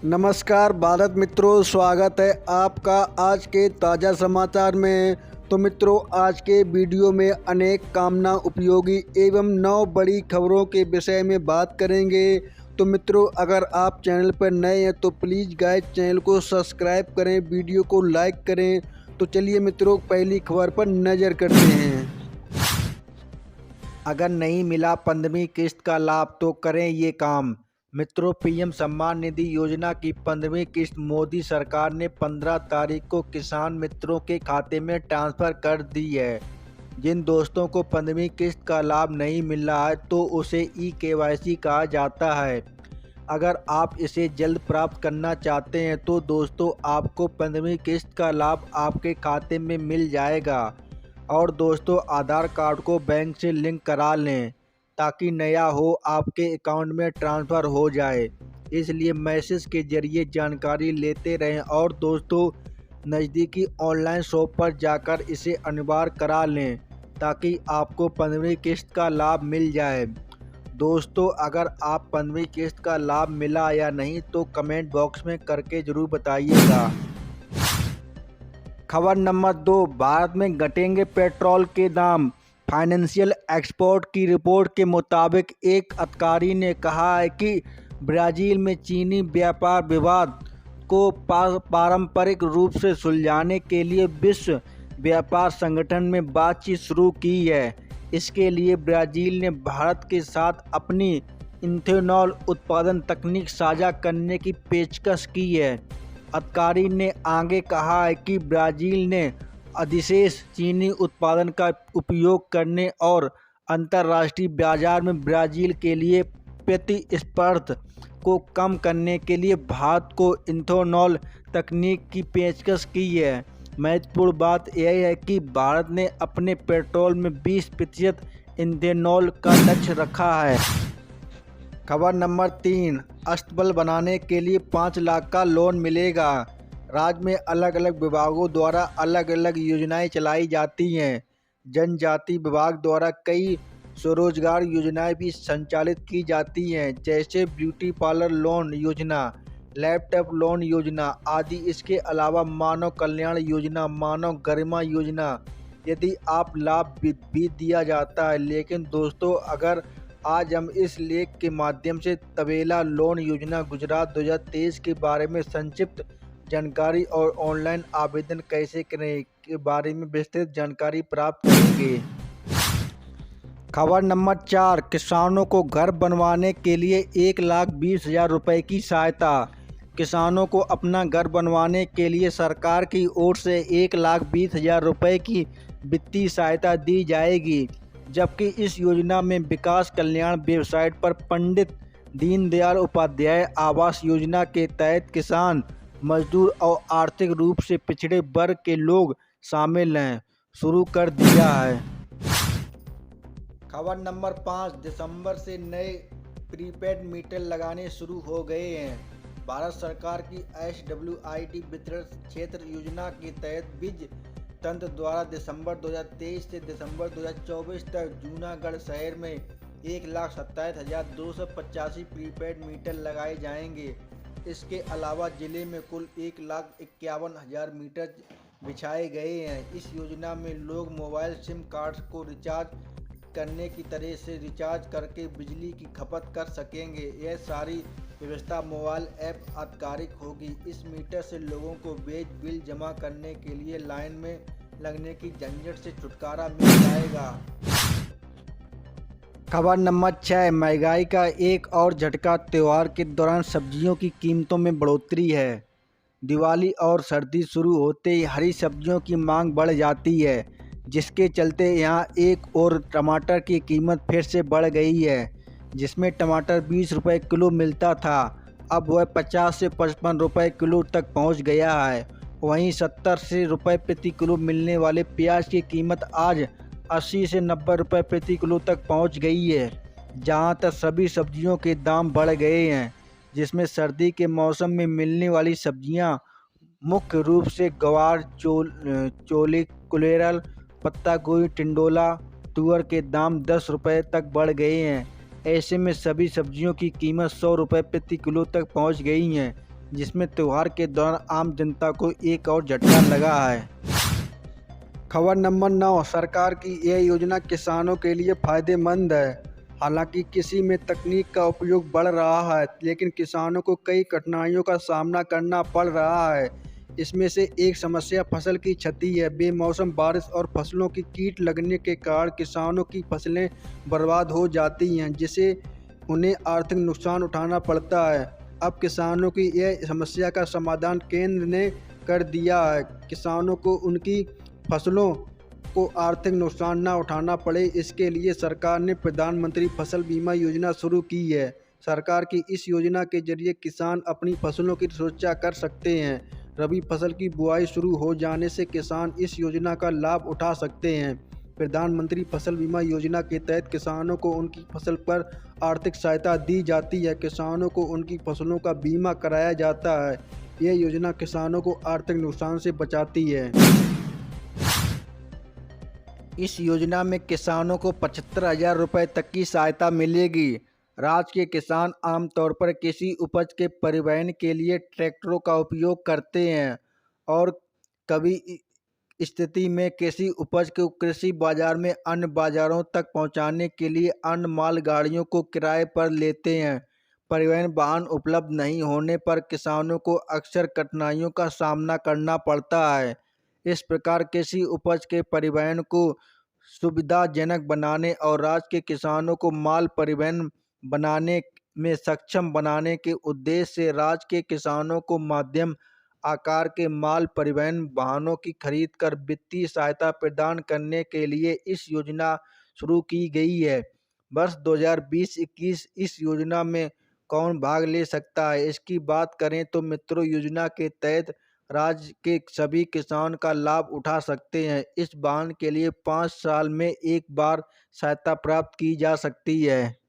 नमस्कार भारत मित्रों, स्वागत है आपका आज के ताज़ा समाचार में। तो मित्रों, आज के वीडियो में अनेक कामना उपयोगी एवं 9 बड़ी खबरों के विषय में बात करेंगे। तो मित्रों, अगर आप चैनल पर नए हैं तो प्लीज़ गाइस चैनल को सब्सक्राइब करें, वीडियो को लाइक करें। तो चलिए मित्रों, पहली खबर पर नज़र करते हैं। अगर नहीं मिला 15वीं किस्त का लाभ तो करें ये काम। मित्रों, पीएम सम्मान निधि योजना की 15वीं किस्त मोदी सरकार ने 15 तारीख को किसान मित्रों के खाते में ट्रांसफ़र कर दी है। जिन दोस्तों को 15वीं किस्त का लाभ नहीं मिल रहा है तो उसे ई-केवाईसी कहा जाता है। अगर आप इसे जल्द प्राप्त करना चाहते हैं तो दोस्तों आपको 15वीं किस्त का लाभ आपके खाते में मिल जाएगा। और दोस्तों, आधार कार्ड को बैंक से लिंक करा लें ताकि नया हो आपके अकाउंट में ट्रांसफ़र हो जाए। इसलिए मैसेज के ज़रिए जानकारी लेते रहें और दोस्तों नज़दीकी ऑनलाइन शॉप पर जाकर इसे अनिवार्य करा लें ताकि आपको 15वीं किस्त का लाभ मिल जाए। दोस्तों, अगर आप 15वीं किस्त का लाभ मिला या नहीं तो कमेंट बॉक्स में करके ज़रूर बताइएगा। खबर नंबर 2, भारत में घटेंगे पेट्रोल के दाम। फाइनेंशियल एक्सपोर्ट की रिपोर्ट के मुताबिक एक अधिकारी ने कहा है कि ब्राज़ील में चीनी व्यापार विवाद को पारंपरिक रूप से सुलझाने के लिए विश्व व्यापार संगठन में बातचीत शुरू की है। इसके लिए ब्राज़ील ने भारत के साथ अपनी इथेनॉल उत्पादन तकनीक साझा करने की पेशकश की है। अधिकारी ने आगे कहा है कि ब्राज़ील ने अधिशेष चीनी उत्पादन का उपयोग करने और अंतर्राष्ट्रीय बाजार में ब्राज़ील के लिए प्रतिस्पर्धा को कम करने के लिए भारत को इथेनॉल तकनीक की पेशकश की है। महत्वपूर्ण बात यह है कि भारत ने अपने पेट्रोल में 20% इथेनॉल का लक्ष्य रखा है। खबर नंबर 3, अस्तबल बनाने के लिए 5 लाख का लोन मिलेगा। राज्य में अलग अलग विभागों द्वारा अलग अलग योजनाएं चलाई जाती हैं। जनजाति विभाग द्वारा कई स्वरोजगार योजनाएं भी संचालित की जाती हैं, जैसे ब्यूटी पार्लर लोन योजना, लैपटॉप लोन योजना आदि। इसके अलावा मानव कल्याण योजना, मानव गरिमा योजना यदि आप लाभ भी दिया जाता है। लेकिन दोस्तों, अगर आज हम इस लेख के माध्यम से तबेला लोन योजना गुजरात 2023 के बारे में संक्षिप्त जानकारी और ऑनलाइन आवेदन कैसे करें के बारे में विस्तृत जानकारी प्राप्त करेंगे। खबर नंबर 4, किसानों को घर बनवाने के लिए 1,20,000 रुपये की सहायता। किसानों को अपना घर बनवाने के लिए सरकार की ओर से 1,20,000 रुपये की वित्तीय सहायता दी जाएगी। जबकि इस योजना में विकास कल्याण वेबसाइट पर पंडित दीनदयाल उपाध्याय आवास योजना के तहत किसान, मजदूर और आर्थिक रूप से पिछड़े वर्ग के लोग शामिल हैं, शुरू कर दिया है। खबर नंबर 5, दिसंबर से नए प्रीपेड मीटर लगाने शुरू हो गए हैं। भारत सरकार की SWIT वितरण क्षेत्र योजना के तहत बीज तंत्र द्वारा दिसंबर 2023 से दिसंबर 2024 तक जूनागढ़ शहर में 1,27,285 प्रीपेड मीटर लगाए जाएंगे। इसके अलावा जिले में कुल 1,51,000 मीटर बिछाए गए हैं। इस योजना में लोग मोबाइल सिम कार्ड को रिचार्ज करने की तरह से रिचार्ज करके बिजली की खपत कर सकेंगे। यह सारी व्यवस्था मोबाइल ऐप आधिकारिक होगी। इस मीटर से लोगों को बिजली बिल जमा करने के लिए लाइन में लगने की झंझट से छुटकारा मिल जाएगा। खबर नंबर 6, महंगाई का एक और झटका। त्यौहार के दौरान सब्जियों की कीमतों में बढ़ोतरी है। दिवाली और सर्दी शुरू होते ही हरी सब्जियों की मांग बढ़ जाती है, जिसके चलते यहाँ एक और टमाटर की कीमत फिर से बढ़ गई है। जिसमें टमाटर 20 रुपये किलो मिलता था, अब वह 50 से 55 रुपये किलो तक पहुँच गया है। वहीं 70 से रुपये प्रति किलो मिलने वाले प्याज की कीमत आज 80 से 90 रुपये प्रति किलो तक पहुंच गई है। जहां तक सभी सब्जियों के दाम बढ़ गए हैं, जिसमें सर्दी के मौसम में मिलने वाली सब्जियां मुख्य रूप से गवार, चोली, कुलेरल, पत्ता गोभी, टिंडोला, तुअर के दाम 10 रुपये तक बढ़ गए हैं। ऐसे में सभी सब्जियों की कीमत 100 रुपये प्रति किलो तक पहुंच गई हैं, जिसमें त्यौहार के दौरान आम जनता को एक और झटका लगा है। खबर नंबर 9, सरकार की यह योजना किसानों के लिए फायदेमंद है। हालांकि कृषि में तकनीक का उपयोग बढ़ रहा है, लेकिन किसानों को कई कठिनाइयों का सामना करना पड़ रहा है। इसमें से एक समस्या फसल की क्षति है। बेमौसम बारिश और फसलों की कीट लगने के कारण किसानों की फसलें बर्बाद हो जाती हैं, जिससे उन्हें आर्थिक नुकसान उठाना पड़ता है। अब किसानों की यह समस्या का समाधान केंद्र ने कर दिया है। किसानों को उनकी फसलों को आर्थिक नुकसान न उठाना पड़े, इसके लिए सरकार ने प्रधानमंत्री फसल बीमा योजना शुरू की है। सरकार की इस योजना के जरिए किसान अपनी फसलों की सुरक्षा कर सकते हैं। रबी फसल की बुआई शुरू हो जाने से किसान इस योजना का लाभ उठा सकते हैं। प्रधानमंत्री फसल बीमा योजना के तहत किसानों को उनकी फसल पर आर्थिक सहायता दी जाती है। किसानों को उनकी फसलों का बीमा कराया जाता है। यह योजना किसानों को आर्थिक नुकसान से बचाती है। इस योजना में किसानों को 75,000 रुपये तक की सहायता मिलेगी। राज्य के किसान आमतौर पर कृषि उपज के परिवहन के लिए ट्रैक्टरों का उपयोग करते हैं और कभी स्थिति में कृषि उपज को कृषि बाजार में अन्य बाजारों तक पहुंचाने के लिए अन्य मालगाड़ियों को किराए पर लेते हैं। परिवहन वाहन उपलब्ध नहीं होने पर किसानों को अक्सर कठिनाइयों का सामना करना पड़ता है। इस प्रकार कृषि उपज के परिवहन को सुविधाजनक बनाने और राज्य के किसानों को माल परिवहन बनाने में सक्षम बनाने के उद्देश्य से राज्य के किसानों को मध्यम आकार के माल परिवहन वाहनों की खरीद कर वित्तीय सहायता प्रदान करने के लिए इस योजना शुरू की गई है। वर्ष 2020-21 इस योजना में कौन भाग ले सकता है, इसकी बात करें तो मित्रों, योजना के तहत राज्य के सभी किसान का लाभ उठा सकते हैं। इस वाहन के लिए 5 साल में एक बार सहायता प्राप्त की जा सकती है।